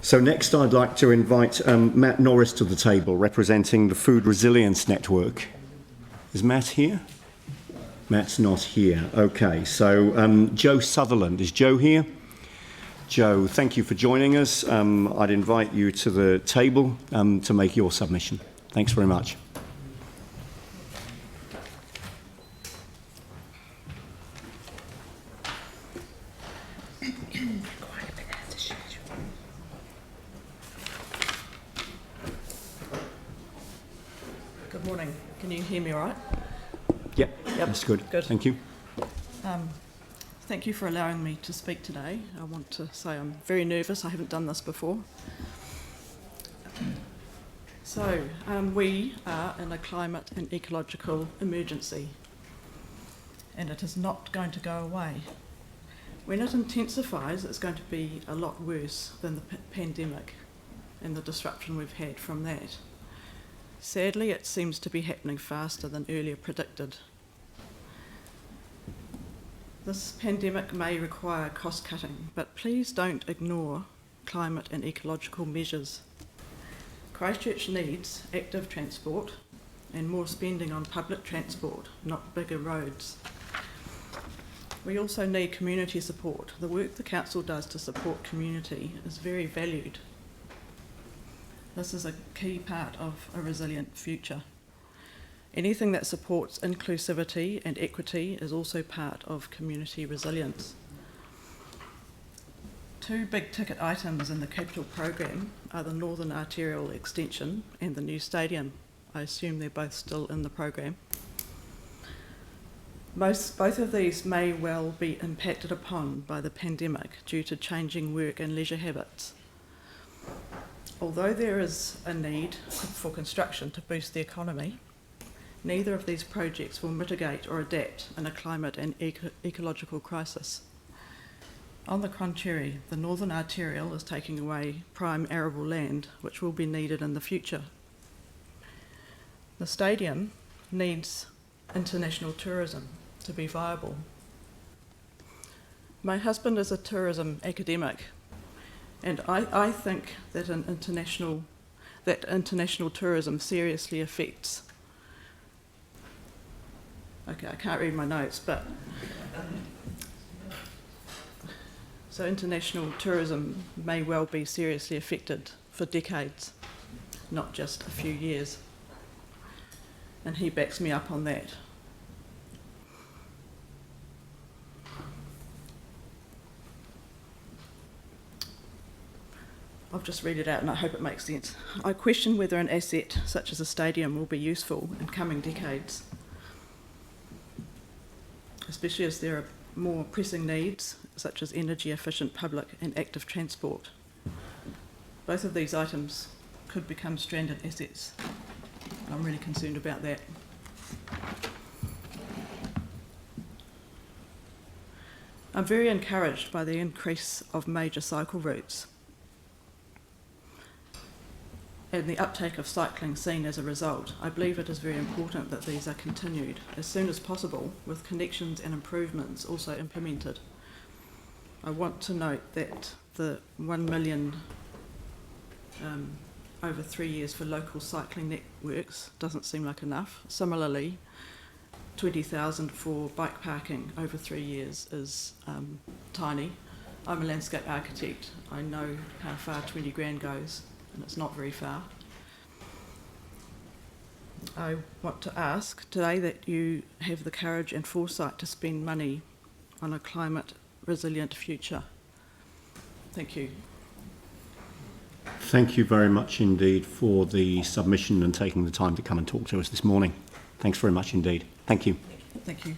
So next I'd like to invite Matt Norris to the table, representing the Food Resilience Network. Is Matt here? Matt's not here. Okay, so Joe Sutherland. Is Joe here? Joe, thank you for joining us. I'd invite you to the table to make your submission. Thanks very much. Good morning. Can you hear me all right? Yep, that's good. Good. Thank you. Thank you for allowing me to speak today. I want to say I'm very nervous. I haven't done this before. So, we are in a climate and ecological emergency, and it is not going to go away. When it intensifies, it's going to be a lot worse than the pandemic and the disruption we've had from that. Sadly, it seems to be happening faster than earlier predicted. This pandemic may require cost-cutting, but please don't ignore climate and ecological measures. Christchurch needs active transport and more spending on public transport, not bigger roads. We also need community support. The work the council does to support community is very valued. This is a key part of a resilient future. Anything that supports inclusivity and equity is also part of community resilience. Two big ticket items in the capital program are the Northern Arterial Extension and the new stadium. I assume they're both still in the program. Both of these may well be impacted upon by the pandemic due to changing work and leisure habits. Although there is a need for construction to boost the economy, neither of these projects will mitigate or adapt in a climate and ecological crisis. On the contrary, the Northern Arterial is taking away prime arable land, which will be needed in the future. The stadium needs international tourism to be viable. My husband is a tourism academic, and I think that international tourism seriously affects. Okay, I can't read my notes, but so international tourism may well be seriously affected for decades, not just a few years. And he backs me up on that. I'll just read it out and I hope it makes sense. I question whether an asset such as a stadium will be useful in coming decades, especially as there are more pressing needs such as energy efficient public and active transport. Both of these items could become stranded assets. I'm really concerned about that. I'm very encouraged by the increase of major cycle routes and the uptake of cycling seen as a result. I believe it is very important that these are continued as soon as possible, with connections and improvements also implemented. I want to note that the 1 million over 3 years for local cycling networks doesn't seem like enough. Similarly, 20,000 for bike parking over 3 years is tiny. I'm a landscape architect. I know how far 20 grand goes, and it's not very far. I want to ask today that you have the courage and foresight to spend money on a climate resilient future. Thank you. Thank you very much indeed for the submission and taking the time to come and talk to us this morning. Thanks very much indeed. Thank you. Thank you.